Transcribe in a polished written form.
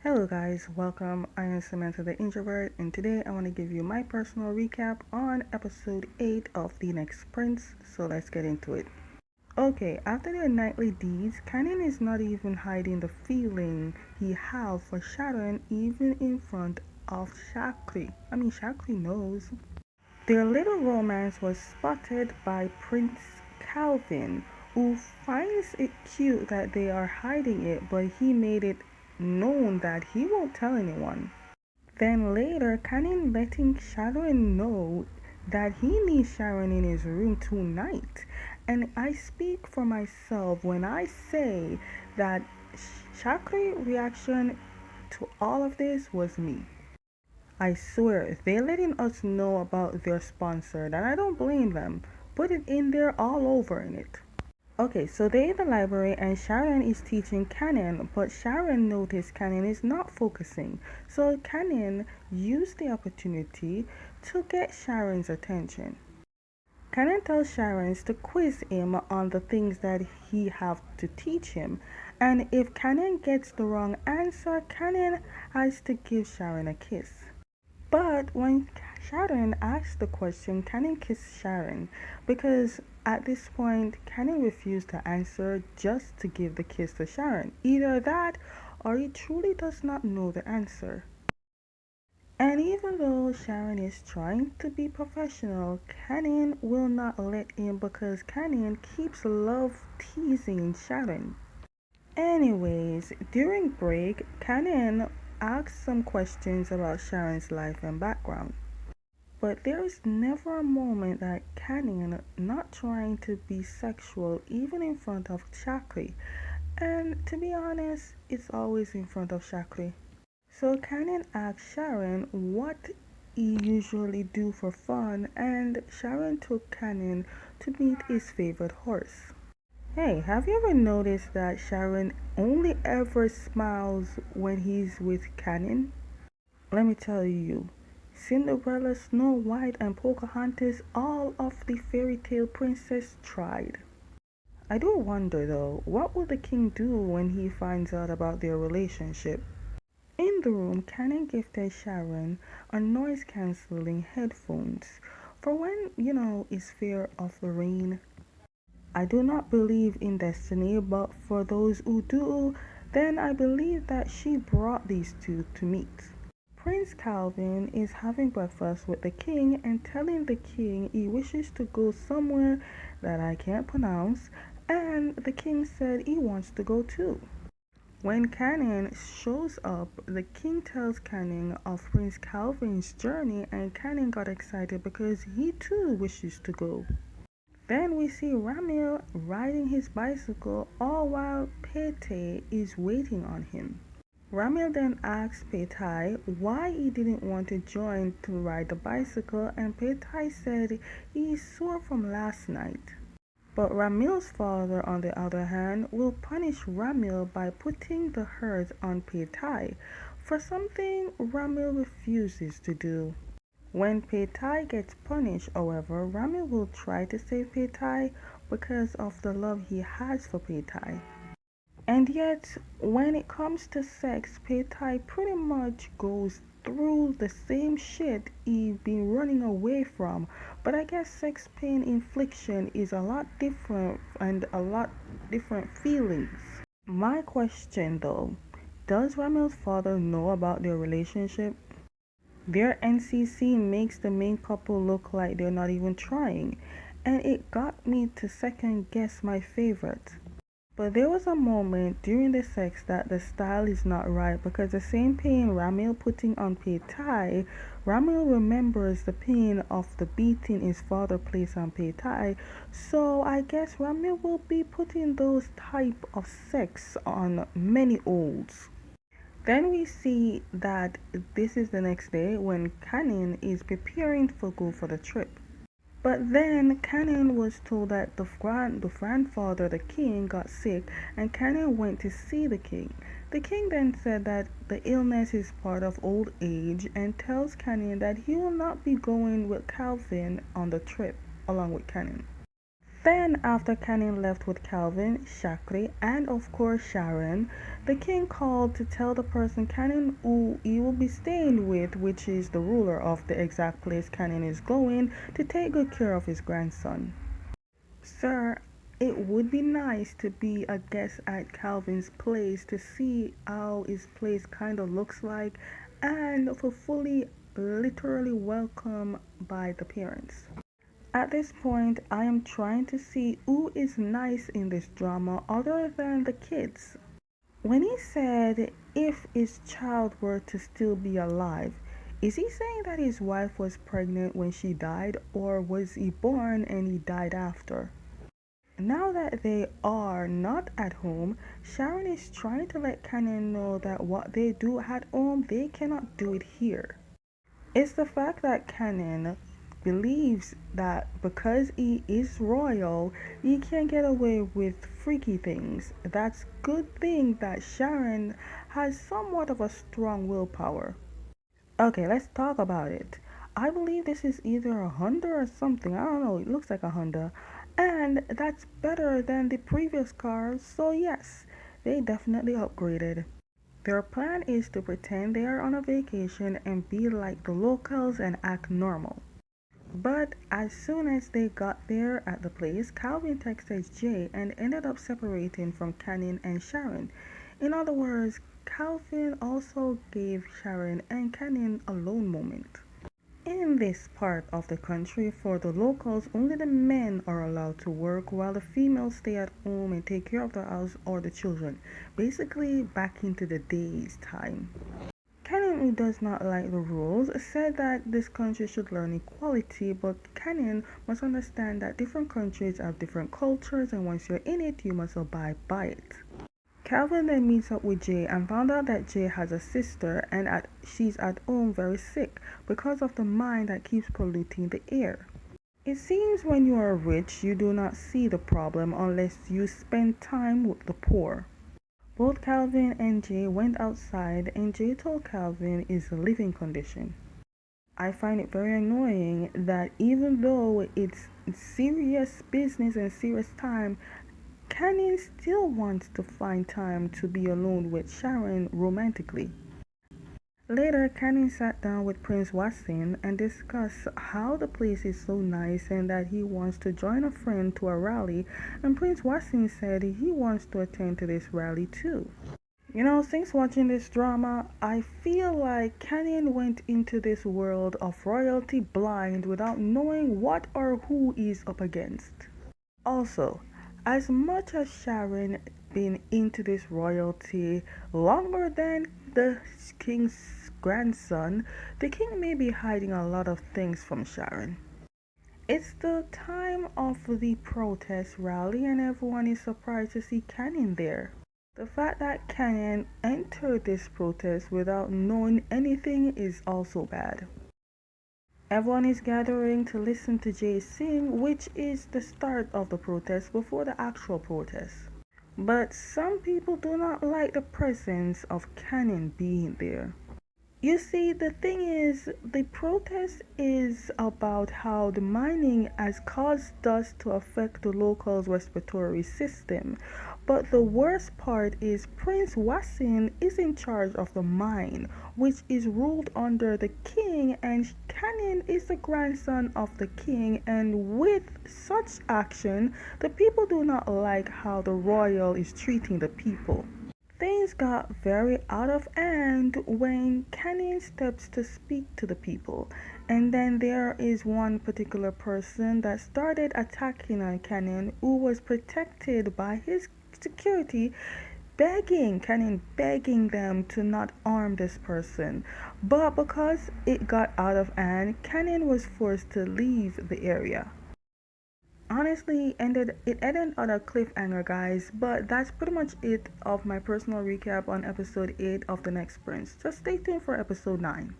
Hello guys, welcome. I am Samantha the Introvert, and today I want to give you my personal recap on episode 8 of The Next Prince, so let's get into it. Okay, after their nightly deeds, Kanan is not even hiding the feeling he has for Sharon even in front of Shakri. Shakri knows. Their little romance was spotted by Prince Calvin, who finds it cute that they are hiding it, but he made it known that he won't tell anyone. Then later, Kanin letting Sharon know that he needs Sharon in his room tonight. And I speak for myself when I say that Shakri's reaction to all of this was me. I swear, they're letting us know about their sponsor, and I don't blame them. Put it in there all over in it. Okay, so they're in the library and Sharon is teaching Cannon, but Sharon noticed Cannon is not focusing. So Cannon used the opportunity to get Sharon's attention. Cannon tells Sharon to quiz him on the things that he have to teach him. And if Cannon gets the wrong answer, Cannon has to give Sharon a kiss. But when Sharon asked the question, Cannon kissed Sharon because at this point, Cannon refused to answer just to give the kiss to Sharon. Either that or he truly does not know the answer. And even though Sharon is trying to be professional, Cannon will not let him because Cannon keeps love teasing Sharon. Anyways, during break, Cannon asks some questions about Sharon's life and background. But there is never a moment that Canyon not trying to be sexual even in front of Shakri. And to be honest, it's always in front of Shakri. So Canyon asks Sharon what he usually do for fun and Sharon took Canyon to meet his favorite horse. Hey, have you ever noticed that Sharon only ever smiles when he's with Canyon? Let me tell you, Cinderella, Snow White, and Pocahontas, all of the fairy tale princess tried. I do wonder though, what will the king do when he finds out about their relationship? In the room, Cannon gifted Sharon a noise cancelling headphones for when, is fear of the rain. I do not believe in destiny, but for those who do, then I believe that she brought these two to meet. Prince Calvin is having breakfast with the king and telling the king he wishes to go somewhere that I can't pronounce, and the king said he wants to go too. When Canning shows up, the king tells Canning of Prince Calvin's journey, and Canning got excited because he too wishes to go. Then we see Ramil riding his bicycle all while Pete is waiting on him. Ramil then asks Petai why he didn't want to join to ride the bicycle, and Petai said he is sore from last night. But Ramil's father, on the other hand, will punish Ramil by putting the hurt on Petai for something Ramil refuses to do. When Petai gets punished, however, Ramil will try to save Petai because of the love he has for Petai. And yet, when it comes to sex, Petai pretty much goes through the same shit he's been running away from. But I guess sex pain infliction is a lot different and a lot different feelings. My question though, does Ramil's father know about their relationship? Their NCC makes the main couple look like they're not even trying, and it got me to second guess my favorite. But there was a moment during the sex that the style is not right because the same pain Ramil putting on Petai, Ramil remembers the pain of the beating his father placed on Petai, so I guess Ramil will be putting those type of sex on many olds. Then we see that this is the next day when Canin is preparing to go for the trip. But then Cannon was told that the grandfather, the king, got sick, and Cannon went to see the king. The king then said that the illness is part of old age and tells Cannon that he will not be going with Calvin on the trip along with Cannon. Then, after Canning left with Calvin, Shakri, and of course Sharon, the king called to tell the person Canning who he will be staying with, which is the ruler of the exact place Canning is going, to take good care of his grandson. Sir, it would be nice to be a guest at Calvin's place to see how his place kind of looks like and for fully literally welcome by the parents. At this point, I am trying to see who is nice in this drama other than the kids. When he said if his child were to still be alive, is he saying that his wife was pregnant when she died, or was he born and he died after? Now that they are not at home, Sharon is trying to let Canyon know that what they do at home, they cannot do it here. It's the fact that Canyon believes that because he is royal, he can get away with freaky things. That's good thing that Sharon has somewhat of a strong willpower. Okay, let's talk about it. I believe this is either a Honda or something. I don't know. It looks like a Honda. And that's better than the previous cars. So, yes, they definitely upgraded. Their plan is to pretend they are on a vacation and be like the locals and act normal. But as soon as they got there at the place, Calvin texted Jay and ended up separating from Canyon and Sharon. In other words, Calvin also gave Sharon and Canyon a lone moment. In this part of the country, for the locals, only the men are allowed to work while the females stay at home and take care of the house or the children. Basically, back into the days time. Canyon, who does not like the rules, said that this country should learn equality, but Canyon must understand that different countries have different cultures, and once you're in it, you must abide by it. Calvin then meets up with Jay and found out that Jay has a sister and she's at home very sick because of the mine that keeps polluting the air. It seems when you are rich, you do not see the problem unless you spend time with the poor. Both Calvin and Jay went outside and Jay told Calvin his living condition. I find it very annoying that even though it's serious business and serious time, Canyon still wants to find time to be alone with Sharon romantically. Later, Canyon sat down with Prince Wasim and discussed how the place is so nice and that he wants to join a friend to a rally, and Prince Wasim said he wants to attend to this rally too. Since watching this drama, I feel like Canyon went into this world of royalty blind without knowing what or who he's up against. Also, as much as Sharon been into this royalty longer than the king's grandson, the king may be hiding a lot of things from Sharon. It's the time of the protest rally and everyone is surprised to see Canyon there. The fact that Canyon entered this protest without knowing anything is also bad. Everyone is gathering to listen to Jay sing, which is the start of the protest before the actual protest. But some people do not like the presence of Canyon being there. You see, the thing is, the protest is about how the mining has caused dust to affect the locals' respiratory system. But the worst part is Prince Wasim is in charge of the mine, which is ruled under the king, and Canyon is the grandson of the king. And with such action, the people do not like how the royal is treating the people. Things got very out of hand when Canyon steps to speak to the people, and then there is one particular person that started attacking on Canyon, who was protected by his security, begging them to not harm this person. But because it got out of hand, Canyon was forced to leave the area. Honestly, it ended on a cliffhanger, guys, but that's pretty much it of my personal recap on episode 8 of The Next Prince. Just stay tuned for episode 9.